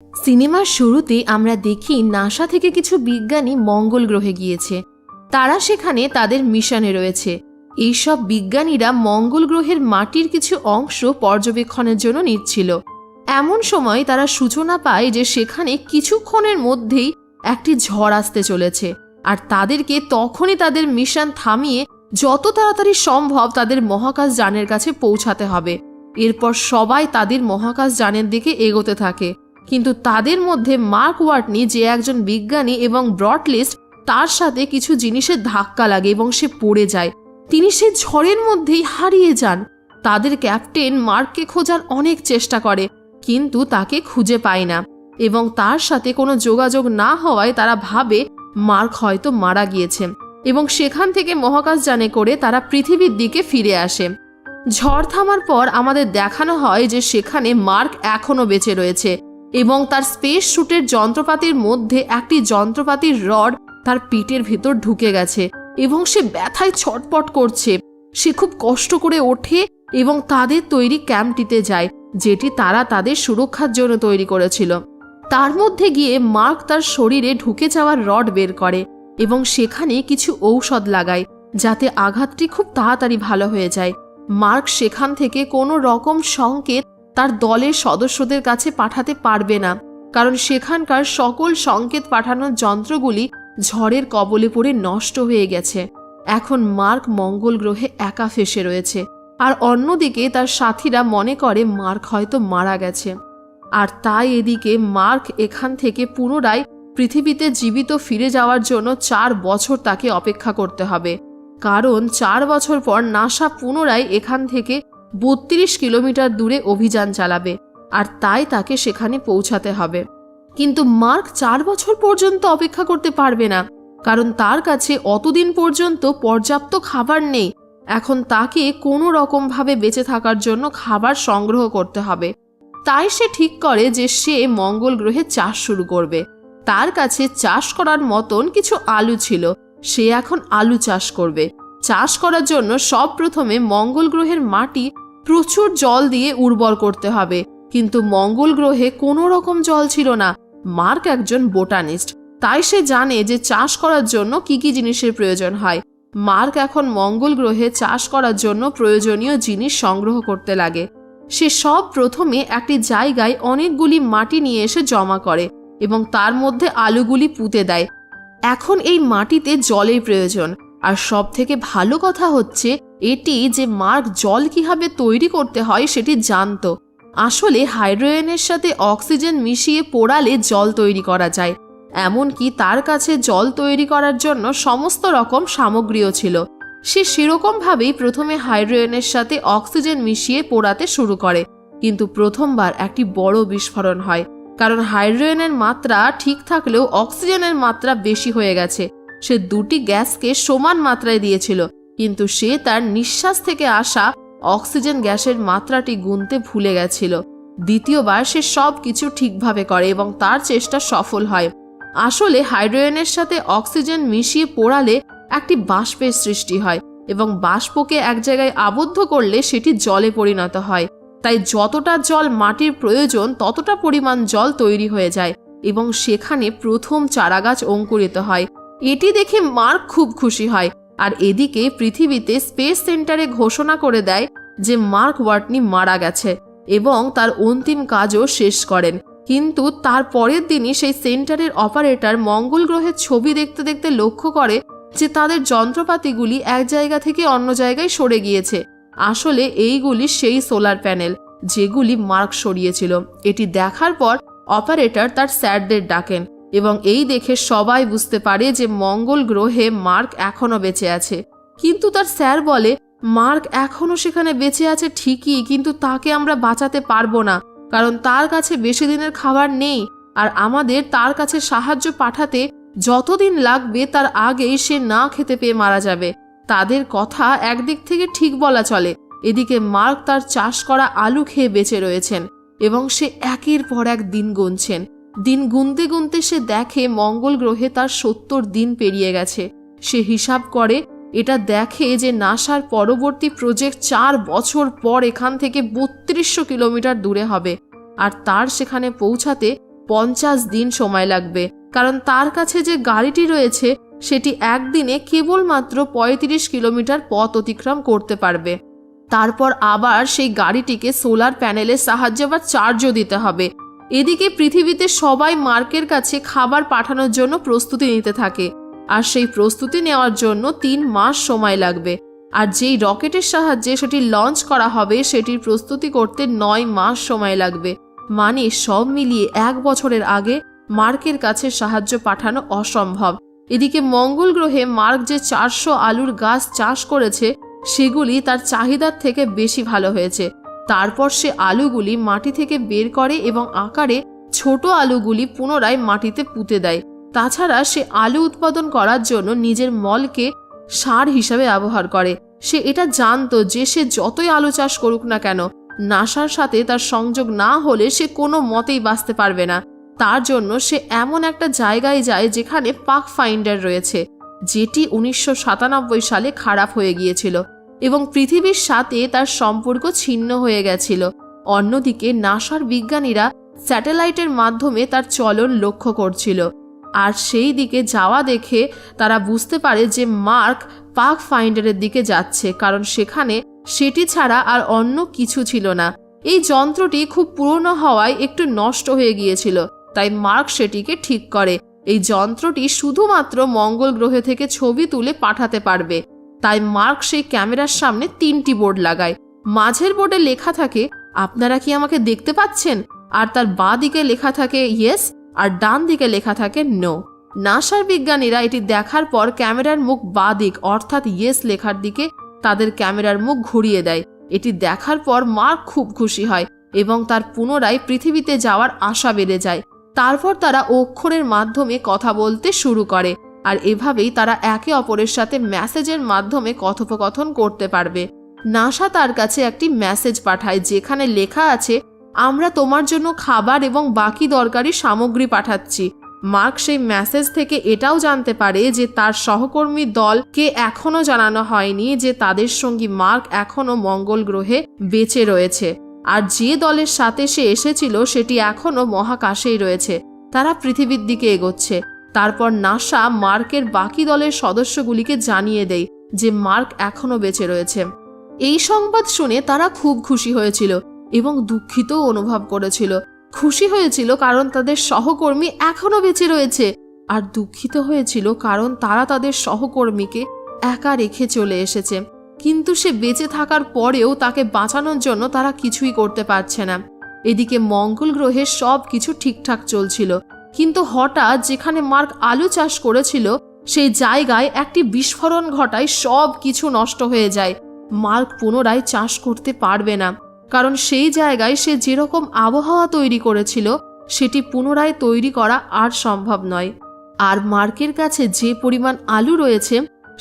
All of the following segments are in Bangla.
সিনেমার শুরুতে আমরা দেখি নাসা থেকে কিছু বিজ্ঞানী মঙ্গল গ্রহে গিয়েছে। তারা সেখানে তাদের মিশনে রয়েছে। এইসব বিজ্ঞানীরা মঙ্গল গ্রহের মাটির কিছু অংশ পর্যবেক্ষণের জন্য নিচ্ছিল। এমন সময় তারা সূচনা পায় যে সেখানে কিছুক্ষণের মধ্যেই একটি ঝড় আসতে চলেছে, আর তাদেরকে তখনই তাদের মিশন থামিয়ে যত তাড়াতাড়ি সম্ভব তাদের মহাকাশ যানের কাছে পৌঁছাতে হবে। এরপর সবাই তাদের মহাকাশ যানের দিকে এগোতে থাকে, কিন্তু তাদের মধ্যে মার্ক ওয়াটনি, যে একজন বিজ্ঞানী, এবং ব্রডলিস্ট, তার সাথে কিছু জিনিসের ধাক্কা লাগে এবং সে পড়ে যায়। তিনি সেই ঝড়ের মধ্যেই হারিয়ে যান। তাদের ক্যাপ্টেন মার্ককে খোঁজার অনেক চেষ্টা করে, কিন্তু তাকে খুঁজে পায় না, এবং তার সাথে কোনো যোগাযোগ না হওয়ায় তারা ভাবে মার্ক হয়তো মারা গিয়েছে, এবং সেখান থেকে মহাকাশযানে করে তারা পৃথিবীর দিকে ফিরে আসে। ঝড় থামার পর আমাদের দেখানো হয় যে সেখানে মার্ক এখনও বেঁচে রয়েছে, এবং তার স্পেস স্যুটের যন্ত্রপাতির মধ্যে একটি যন্ত্রপাতির রড তার পেটের ভেতর ঢুকে গেছে, এবং সে ব্যথায় ছটপট করছে। সে খুব কষ্ট করে ওঠে এবং তাদের তৈরি ক্যাম্পটিতে যায়, যেটি তারা তাদের সুরক্ষার জন্য তৈরি করেছিল। তার মধ্যে গিয়ে মার্ক তার শরীরে ঢুকে যাওয়ার রড বের করে এবং সেখানে কিছু ঔষধ লাগায়, যাতে আঘাতটি খুব তাড়াতাড়ি ভালো হয়ে যায়। মার্ক সেখান থেকে কোনো রকম সংকেত তার দলের সদস্যদের কাছে পাঠাতে পারবে না, কারণ সেখানকার সকল সংকেত পাঠানোর যন্ত্রগুলি ঝড়ের কবলে পড়ে নষ্ট হয়ে গেছে। এখন মার্ক মঙ্গল গ্রহে একা ফেসে রয়েছে, আর অন্যদিকে তার সাথীরা মনে করে মার্ক হয়তো মারা গেছে। আর তাই এদিকে মার্ক এখান থেকে পুনরায় পৃথিবীতে জীবিত ফিরে যাওয়ার জন্য 4 বছর তাকে অপেক্ষা করতে হবে, কারণ 4 বছর পর নাসা পুনরায় এখান থেকে 32 কিলোমিটার দূরে অভিযান চালাবে, আর তাই তাকে সেখানে পৌঁছাতে হবে। কিন্তু মার্ক 4 বছর পর্যন্ত অপেক্ষা করতে পারবে না, কারণ তার কাছে অতদিন পর্যন্ত পর্যাপ্ত খাবার নেই। এখন তাকে কোনো রকমভাবে বেঁচে থাকার জন্য খাবার সংগ্রহ করতে হবে। তাই সে ঠিক করে যে সে মঙ্গল গ্রহে চাষ শুরু করবে। তার কাছে চাষ করার মতন কিছু আলু ছিল, সে এখন আলু চাষ করবে। চাষ করার জন্য সব প্রথমে মঙ্গল গ্রহের মাটি প্রচুর জল দিয়ে উর্বর করতে হবে, কিন্তু মঙ্গল গ্রহে কোনো রকম জল ছিল না। মার্ক একজন বোটানিস্ট, তাই সে জানে যে চাষ করার জন্য কি কি জিনিসের প্রয়োজন হয়। মার্ক এখন মঙ্গল গ্রহে চাষ করার জন্য প্রয়োজনীয় জিনিস সংগ্রহ করতে লাগে। সে সব প্রথমে একটি জায়গায় অনেকগুলি মাটি নিয়ে এসে জমা করে এবং তার মধ্যে আলুগুলি পুঁতে দেয়। এখন এই মাটিতে জলের প্রয়োজন, আর সব থেকে ভালো কথা হচ্ছে এটি যে মার্ক জল কিভাবে তৈরি করতে হয় সেটি জানতো। আসলে হাইড্রোজেনের সাথে অক্সিজেন মিশিয়ে পোড়ালে জল তৈরি করা যায়, এমনকি তার কাছে জল তৈরি করার জন্য সমস্ত রকম সামগ্রীও ছিল। সে সেরকমভাবেই প্রথমে হাইড্রোজেনের সাথে অক্সিজেন মিশিয়ে পোড়াতে শুরু করে, কিন্তু প্রথমবার একটি বড় বিস্ফোরণ হয়, কারণ হাইড্রোজেনের মাত্রা ঠিক থাকলেও অক্সিজেনের মাত্রা বেশি হয়ে গেছে। সে দুটি গ্যাসকে সমান মাত্রায় দিয়েছিল, কিন্তু সে তার নিঃশ্বাস থেকে আসা অক্সিজেন গ্যাসের মাত্রাটি গুনতে ভুলে গেছিল। দ্বিতীয়বার সে সব কিছু ঠিকভাবে করে এবং তার চেষ্টা সফল হয়। আসলে হাইড্রোজেনের সাথে অক্সিজেন মিশিয়ে পোড়ালে একটি বাষ্পের সৃষ্টি হয়, এবং বাষ্পকে এক জায়গায় আবদ্ধ করলে সেটি জলে পরিণত হয়। তাই যতটা জল মাটির প্রয়োজন ততটা পরিমাণ জল তৈরি হয়ে যায়, এবং সেখানে প্রথম চারাগাছ অঙ্কুরিত হয়। এটি দেখে মার্ক খুব খুশি হয়, আর এদিকে পৃথিবীতে স্পেস সেন্টারে ঘোষণা করে দেয় যে মার্ক ওয়াটনি মারা গেছে, এবং তার অন্তিম কাজও শেষ করেন। কিন্তু তার পরের দিনই সেই সেন্টারের অপারেটর মঙ্গল গ্রহের ছবি দেখতে দেখতে লক্ষ্য করে যে তাদের যন্ত্রপাতিগুলি এক জায়গা থেকে অন্য জায়গায় সরে গিয়েছে। আসলে এইগুলি সেই সোলার প্যানেল যেগুলি মার্ক সরিয়েছিল। এটি দেখার পর অপারেটর তার স্যারদের ডাকেন, এবং এই দেখে সবাই বুঝতে পারে যে মঙ্গল গ্রহে মার্ক এখনও বেঁচে আছে। কিন্তু তার স্যার বলে, মার্ক এখনও সেখানে বেঁচে আছে ঠিকই, কিন্তু তাকে আমরা বাঁচাতে পারবো না, কারণ তার কাছে বেশি দিনের খাবার নেই, আর আমাদের তার কাছে সাহায্য পাঠাতে যতদিন লাগবে তার আগেই সে না খেতে পেয়ে মারা যাবে। তাদের কথা একদিক থেকে ঠিক বলা চলে। এদিকে মার্ক তার চাষ করা আলু খেয়ে বেঁচে রয়েছেন, এবং সে একের পর এক দিন গুনছেন। দিন গুনতে গুনতে সে দেখে মঙ্গল গ্রহে তার 70 দিন পেরিয়ে গেছে। সে হিসাব করে, এটা দেখে যে নাসার পরবর্তী প্রজেক্ট 4 বছর পর এখান থেকে 3200 কিলোমিটার দূরে হবে, আর তার সেখানে পৌঁছাতে 50 দিন সময় লাগবে, কারণ তার কাছে যে গাড়িটি রয়েছে সেটি একদিনে কেবলমাত্র 35 কিলোমিটার পথ অতিক্রম করতে পারবে। তারপর আবার সেই গাড়িটিকে সোলার প্যানেলের সাহায্যে আবার চার্জও দিতে হবে। এদিকে পৃথিবীতে সবাই মার্কের কাছে খাবার পাঠানোর জন্য প্রস্তুতি নিতে থাকে, আর সেই প্রস্তুতি নেওয়ার জন্য 3 মাস সময় লাগবে। আর যেই রকেটের সাহায্যে সেটি লঞ্চ করা হবে সেটির প্রস্তুতি করতে 9 মাস সময় লাগবে। মানে সব মিলিয়ে 1 বছরের আগে মার্কের কাছে সাহায্য পাঠানো অসম্ভব। এদিকে মঙ্গল গ্রহে মার্ক যে 400 আলুর গাছ চাষ করেছে সেগুলি তার চাহিদার থেকে বেশি ভালো হয়েছে। তারপর সে আলুগুলি মাটি থেকে বের করে এবং আকারে ছোট আলুগুলি পুনরায় মাটিতে পুঁতে দেয়। তাছাড়া সে আলু উৎপাদন করার জন্য নিজের মলকে সার হিসাবে ব্যবহার করে। সে এটা জানতো যে সে যতই আলু চাষ করুক না কেন, নাসার সাথে তার সংযোগ না হলে সে কোনো মতেই বাঁচতে পারবে না। তার জন্য সে এমন একটা জায়গায় যায় যেখানে পাথফাইন্ডার রয়েছে, যেটি 1997 সালে খারাপ হয়ে গিয়েছিল এবং পৃথিবীর সাথে তার সম্পর্ক ছিন্ন হয়ে গেছিল। অন্যদিকে নাসার বিজ্ঞানীরা স্যাটেলাইটের মাধ্যমে তার চলন লক্ষ্য করছিল, আর সেই দিকে যাওয়া দেখে তারা বুঝতে পারে যে মার্ক পাথফাইন্ডারের দিকে যাচ্ছে, কারণ সেখানে সেটি ছাড়া আর অন্য কিছু ছিল না। এই যন্ত্রটি খুব পুরনো হওয়ায় একটু নষ্ট হয়ে গিয়েছিল, তাই মার্ক সেটিকে ঠিক করে। এই যন্ত্রটি শুধুমাত্র মঙ্গল গ্রহ থেকে ছবি তুলে পাঠাতে পারবে। তাই মার্ক সেই ক্যামেরার সামনে 3টি বোর্ড লাগায়। মাঝের বোর্ডে লেখা থাকে আপনারা কি আমাকে দেখতে পাচ্ছেন, আর তার বাঁ দিকে লেখা থাকে ইয়েস, আর ডান দিকে লেখা থাকে নো। নাসার বিজ্ঞানীরা এটি দেখার পর ক্যামেরার মুখ বাঁ দিক অর্থাৎ ইয়েস লেখার দিকে তাদের ক্যামেরার মুখ ঘুরিয়ে দেয়। এটি দেখার পর মার্ক খুব খুশি হয় এবং তার পুনরায় পৃথিবীতে যাওয়ার আশা বেড়ে যায়। তারপর তারা অক্ষরের মাধ্যমে কথা বলতে শুরু করে, আর এভাবেই তারা একে অপরের সাথে মেসেজের মাধ্যমে কথোপকথন করতে পারবে। নাসা তার কাছে একটি মেসেজ পাঠায় যেখানে লেখা আছে আমরা তোমার জন্য খাবার এবং বাকি দরকারি সামগ্রী পাঠাচ্ছি। মার্ক সেই মেসেজ থেকে এটাও জানতে পারে যে তার সহকর্মী দলকে এখনো জানানো হয়নি যে তাদের সঙ্গী মার্ক এখনো মঙ্গল গ্রহে বেঁচে রয়েছে, আর যে দলের সাথে সে এসেছিল সেটি এখনো মহাকাশেই রয়েছে। তারা পৃথিবীর দিকে এগোচ্ছে। তারপর নাসা মার্কের বাকি দলের সদস্যগুলিকে জানিয়ে দেয় যে মার্ক এখনো বেঁচে রয়েছে। এই সংবাদ শুনে তারা খুব খুশি হয়েছিল এবং দুঃখিতও অনুভব করেছিল। খুশি হয়েছিল কারণ তাদের সহকর্মী এখনো বেঁচে রয়েছে, আর দুঃখিত হয়েছিল কারণ তারা তাদের সহকর্মীকে একা রেখে চলে এসেছে। কিন্তু সে বেঁচে থাকার পরেও তাকে বাঁচানোর জন্য তারা কিছুই করতে পারছে না। এদিকে মঙ্গল গ্রহে সব কিছু ঠিকঠাক চলছিল, কিন্তু হঠাৎ যেখানে মার্ক আলু চাষ করেছিল সেই জায়গায় একটি বিস্ফোরণ ঘটায় সব কিছু নষ্ট হয়ে যায়। মার্ক পুনরায় চাষ করতে পারবে না, কারণ সেই জায়গায় সে যেরকম আবহাওয়া তৈরি করেছিল সেটি পুনরায় তৈরি করা আর সম্ভব নয়। আর মার্কের কাছে যে পরিমাণ আলু রয়েছে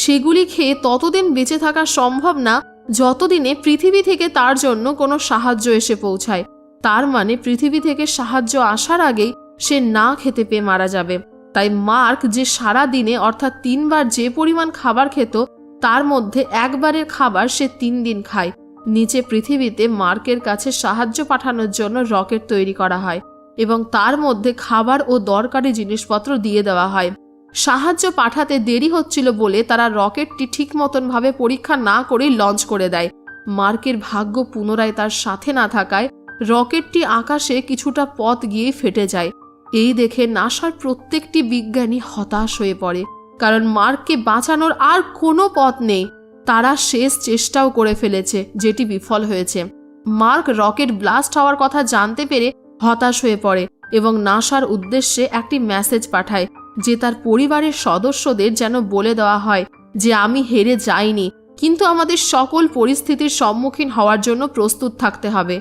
সেগুলি খেয়ে ততদিন বেঁচে থাকা সম্ভব না যতদিনে পৃথিবী থেকে তার জন্য কোনো সাহায্য এসে পৌঁছায়। তার মানে পৃথিবী থেকে সাহায্য আসার আগেই সে না খেতে পেয়ে মারা যাবে। তাই মার্ক যে সারা দিনে অর্থাৎ 3 বার যে পরিমাণ খাবার খেত তার মধ্যে একবারের খাবার সে 3 দিন খায়। নিচে পৃথিবীতে মার্কের কাছে সাহায্য পাঠানোর জন্য রকেট তৈরি করা হয় এবং তার মধ্যে খাবার ও দরকারি জিনিসপত্র দিয়ে দেওয়া হয়। সাহায্য পাঠাতে দেরি হচ্ছিল বলে তারা রকেটটি ঠিক মতন ভাবে পরীক্ষা না করেই লঞ্চ করে দেয়। মার্কের ভাগ্য পুনরায় তার সাথে না থাকায় রকেটটি আকাশে কিছুটা পথ গিয়ে ফেটে যায়। এই দেখে নাসার প্রত্যেকটি বিজ্ঞানী হতাশ হয়ে পড়ে, কারণ মার্ককে বাঁচানোর আর কোনো পথ নেই। তারা শেষ চেষ্টাও করে ফেলেছে, যেটি বিফল হয়েছে। মার্ক রকেট ব্লাস্ট হওয়ার কথা জানতে পেরে হতাশ হয়ে পড়ে এবং নাসার উদ্দেশ্যে একটি মেসেজ পাঠায় যে তার পরিবারের সদস্যদের যেন বলে দেওয়া হয় যে আমি হেরে যাইনি, কিন্তু আমাদের সকল পরিস্থিতির সম্মুখীন হওয়ার জন্য প্রস্তুত থাকতে হবে।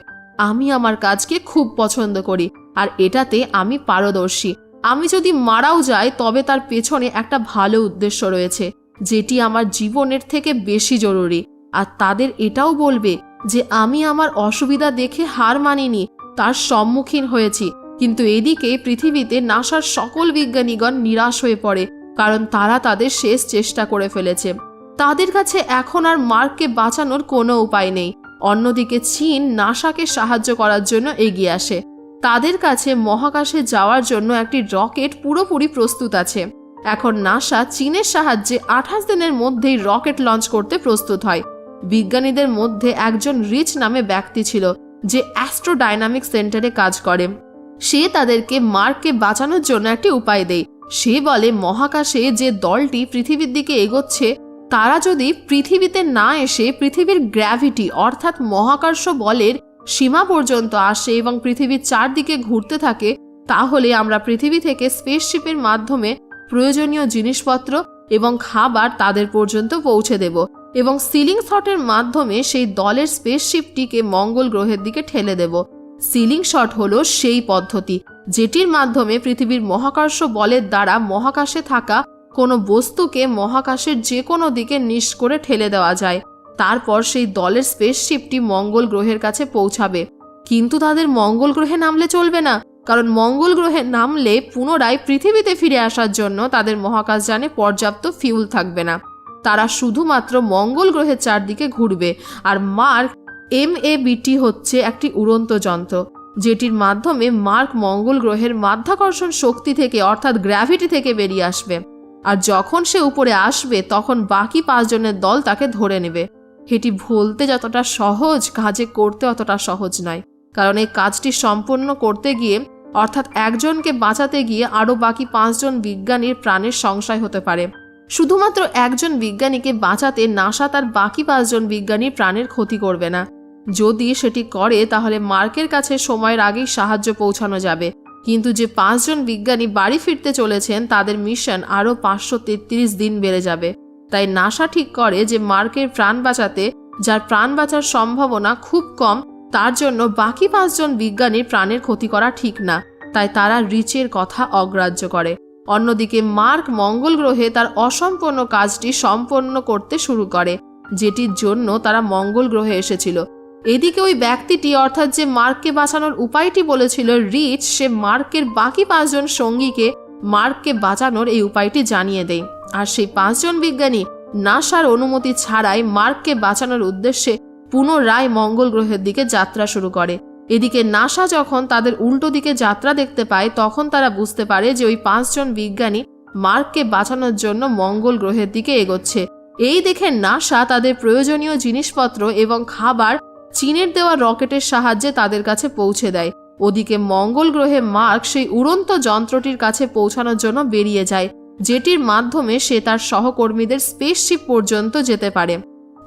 আমি আমার কাজকে খুব পছন্দ করি আর এটাতে আমি পারদর্শী। আমি যদি মারাও যাই তবে তার পেছনে একটা ভালো উদ্দেশ্য রয়েছে, যেটি আমার জীবনের থেকে বেশি জরুরি। আর তাদের এটাও বলবে যে আমি আমার অসুবিধা দেখে হার মানিনি, তার সম্মুখীন হয়েছি। কিন্তু এদিকে পৃথিবীতে নাসার সকল বিজ্ঞানীগণ নিরাশ হয়ে পড়ে, কারণ তারা তাদের শেষ চেষ্টা করে ফেলেছে। তাদের কাছে এখন আর মার্ককে বাঁচানোর কোনো উপায় নেই। অন্যদিকে চীন নাসাকে সাহায্য করার জন্য এগিয়ে আসে। তাদের কাছে মহাকাশে যাওয়ার জন্য একটি রকেট পুরোপুরি প্রস্তুত আছে। এখন নাসা চীনের সাহায্যে 28 দিনের মধ্যেই রকেট লঞ্চ করতে প্রস্তুত হয়। বিজ্ঞানীদের মধ্যে একজন রিচ নামে ব্যক্তি ছিল, যে অ্যাস্ট্রোডাইনামিক সেন্টারে কাজ করে। সে তাদেরকে মার্ককে বাঁচানোর জন্য একটি উপায় দেয়। সে বলে, মহাকাশে যে দলটি পৃথিবীর দিকে এগোচ্ছে, তারা যদি পৃথিবীতে না এসে পৃথিবীর গ্র্যাভিটি অর্থাৎ মহাকর্ষ বলের সীমা পর্যন্ত আসে এবং পৃথিবীর চারদিকে ঘুরতে থাকে, তাহলে আমরা পৃথিবী থেকে স্পেসশিপের মাধ্যমে প্রয়োজনীয় জিনিসপত্র এবং খাবার তাদের পর্যন্ত পৌঁছে দেব এবং সিলিং শটের মাধ্যমে সেই দলের স্পেসশিপটিকে মঙ্গল গ্রহের দিকে ঠেলে দেব। সিলিং শট হলো সেই পদ্ধতি যেটির মাধ্যমে পৃথিবীর মহাকর্ষ বলের দ্বারা মহাকাশে থাকা কোনো বস্তুকে মহাকাশের যে কোনো দিকে নিশ করে ঠেলে দেওয়া যায়। তারপর সেই দলের স্পেসশিপটি মঙ্গল গ্রহের কাছে পৌঁছাবে। কিন্তু তাদের মঙ্গল গ্রহে নামলে চলবে না, কারণ মঙ্গল গ্রহে নামলে পুনরায় পৃথিবীতে ফিরে আসার জন্য তাদের মহাকাশযানে পর্যাপ্ত ফিউল থাকবে না। তারা শুধুমাত্র মঙ্গল গ্রহের চারদিকে ঘুরবে। আর মার্ক MABT হচ্ছে একটি উড়ন্ত যন্ত্র, যেটির মাধ্যমে মার্ক মঙ্গল গ্রহের মাধ্যাকর্ষণ শক্তি থেকে অর্থাৎ গ্র্যাভিটি থেকে বেরিয়ে আসবে। আর যখন সে উপরে আসবে তখন বাকি 5 জনের দল তাকে ধরে নেবে। এটি বলতে যতটা সহজ, কাজে করতে অতটা সহজ নয়, কারণ এই কাজটি সম্পন্ন করতে গিয়ে অর্থাৎ একজনকে বাঁচাতে গিয়ে আরও বাকি 5 জন বিজ্ঞানীর প্রাণের সংশয় হতে পারে। শুধুমাত্র একজন বিজ্ঞানীকে বাঁচাতে নাসা তার বাকি 5 জন বিজ্ঞানীর প্রাণের ক্ষতি করবে না। যদি সেটি করে তাহলে মার্কের কাছে সময়ের আগেই সাহায্য পৌঁছানো যাবে। কিন্তু যে 5 জন বিজ্ঞানী বাড়ি ফিরতে চলেছেন তাদের মিশন আরও 533 দিন বেড়ে যাবে। তাই নাসা ঠিক করে যে মার্কের প্রাণ বাঁচাতে, যার প্রাণ বাঁচার সম্ভাবনা খুব কম, তার জন্য বাকি 5 জন বিজ্ঞানীর প্রাণের ক্ষতি করা ঠিক না। তাই তারা রিচের কথা অগ্রাহ্য করে। অন্যদিকে মার্ক মঙ্গল গ্রহে তার অসম্পূর্ণ কাজটি সম্পন্ন করতে শুরু করে, যেটির জন্য তারা মঙ্গল গ্রহে এসেছিল। এদিকে ওই ব্যক্তিটি অর্থাৎ যে মার্ককে বাঁচানোর উপায়টি বলেছিল রিচ, সে মার্কের বাকি 5 জন সঙ্গীকে মার্ককে বাঁচানোর এই উপায়টি জানিয়ে দেয়। আর সেই 5 জন বিজ্ঞানী নাসার অনুমতি ছাড়াই মার্ককে বাঁচানোর উদ্দেশ্যে পুনরায় মঙ্গল গ্রহের দিকে যাত্রা শুরু করে। এদিকে নাসা যখন তাদের উল্টো দিকে যাত্রা দেখতে পায় তখন তারা বুঝতে পারে যে ওই 5 জন বিজ্ঞানী মার্ককে বাঁচানোর জন্য মঙ্গল গ্রহের দিকে এগোচ্ছে। এই দেখে নাসা তাদের প্রয়োজনীয় জিনিসপত্র এবং খাবার চীনের দেওয়া রকেটের সাহায্যে তাদের কাছে পৌঁছে দেয়। ওদিকে মঙ্গল গ্রহে মার্ক সেই উড়ন্ত যন্ত্রটির কাছে পৌঁছানোর জন্য বেরিয়ে যায়, যেটির মাধ্যমে সে তার সহকর্মীদের স্পেসশিপ পর্যন্ত যেতে পারে।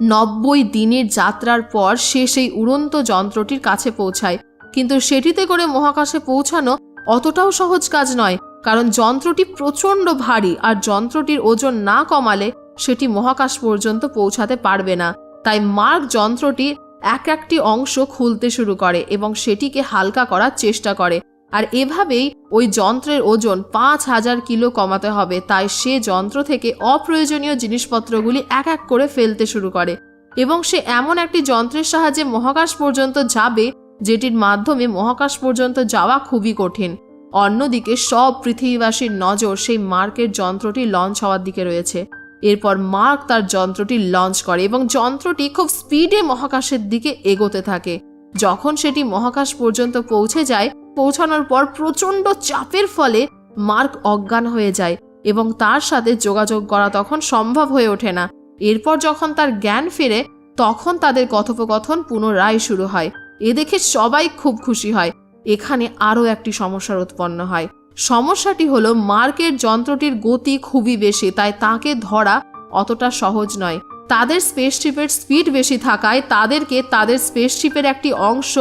90 দিনের যাত্রার পর সে সেই উড়ন্ত যন্ত্রটির কাছে পৌঁছায়। কিন্তু সেটিতে করে মহাকাশে পৌঁছানো অতটাও সহজ কাজ নয়, কারণ যন্ত্রটি প্রচণ্ড ভারী আর যন্ত্রটির ওজন না কমালে সেটি মহাকাশ পর্যন্ত পৌঁছাতে পারবে না। তাই মার্ক যন্ত্রটির একটি অংশ খুলতে শুরু করে এবং সেটিকে হালকা করার চেষ্টা করে। আর এভাবেই ওই যন্ত্রের ওজন 5000 কিলো কমাতে হবে। তাই সে যন্ত্র থেকে অপ্রয়োজনীয় জিনিসপত্রগুলি এক এক করে ফেলতে শুরু করে এবং সে এমন একটি যন্ত্রের সাহায্যে মহাকাশ পর্যন্ত যাবে যেটির মাধ্যমে মহাকাশ পর্যন্ত যাওয়া খুবই কঠিন। অন্যদিকে সব পৃথিবীবাসীর নজর সেই মার্কের যন্ত্রটি লঞ্চ হওয়ার দিকে রয়েছে। এরপর মার্ক তার যন্ত্রটি লঞ্চ করে এবং যন্ত্রটি খুব স্পিডে মহাকাশের দিকে এগোতে থাকে। যখন সেটি মহাকাশ পর্যন্ত পৌঁছে যায়, পৌঁছানোর পর প্রচণ্ড চাপের ফলে মার্ক অজ্ঞান হয়ে যায় এবং তার সাথে যোগাযোগ করা তখন সম্ভব হয়ে ওঠে না। এরপর যখন তার জ্ঞান ফেরে তখন তাদের কথোপকথন পুনরায় শুরু হয়। এ দেখে সবাই খুব খুশি হয়। এখানে আরও একটি সমস্যার উৎপন্ন হয়। সমস্যাটি হলো মার্কের যন্ত্রটির গতি খুবই বেশি, তাই তাকে ধরা অতটা সহজ নয়। তাদের স্পেসশিপের স্পিড বেশি থাকায় তাদেরকে তাদের স্পেসশিপের একটি অংশ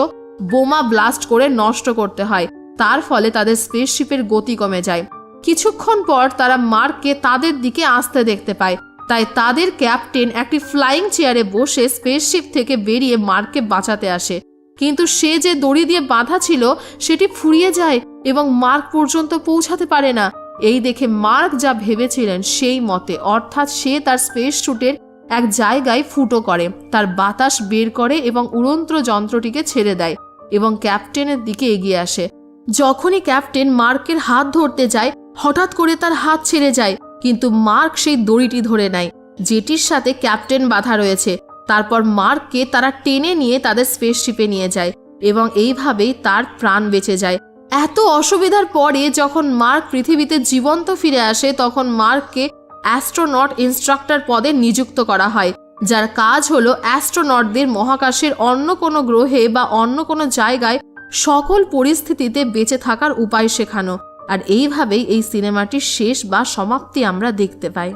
বোমা ব্লাস্ট করে নষ্ট করতে হয়। তার ফলে তাদের স্পেসশিপের গতি কমে যায়। কিছুক্ষণ পর তারা মার্ককে তাদের দিকে আসতে দেখতে পায়। তাই তাদের ক্যাপ্টেন একটি ফ্লাইং চেয়ারে বসে স্পেসশিপ থেকে বেরিয়ে মার্ককে বাঁচাতে আসে। কিন্তু সে যে দড়ি দিয়ে বাঁধা ছিল সেটি ফুরিয়ে যায় এবং মার্ক পর্যন্ত পৌঁছাতে পারে না। এই দেখে মার্ক যা ভেবেছিলেন সেই মতে, অর্থাৎ সে তার স্পেস স্যুটের এক জায়গায় ফুটো করে, তার বাতাস বের করে এবং উড়ন্ত যন্ত্রটিকে ছেড়ে দেয় এবং ক্যাপ্টেনের দিকে এগিয়ে আসে। যখনই ক্যাপ্টেন মার্কের হাত ধরতে যায় হঠাৎ করে তার হাত ছেড়ে যায়, কিন্তু মার্ক সেই দড়িটি ধরে নেয় যেটির সাথে ক্যাপ্টেন বাঁধা রয়েছে। তারপর মার্ককে তারা টেনে নিয়ে তাদের স্পেসশিপে নিয়ে যায় এবং এইভাবেই তার প্রাণ বেঁচে যায়। এত অসুবিধার পরে যখন মার্ক পৃথিবীতে জীবন্ত ফিরে আসে, তখন মার্ককে অ্যাস্ট্রোনট ইনস্ট্রাক্টর পদে নিযুক্ত করা হয়, যার কাজ হলো অ্যাস্ট্রোনটদের মহাকাশের অন্য কোনো গ্রহে বা অন্য কোনো জায়গায় সকল পরিস্থিতিতে বেঁচে থাকার উপায় শেখানো। আর এইভাবেই এই সিনেমাটির শেষ বা সমাপ্তি আমরা দেখতে পাই।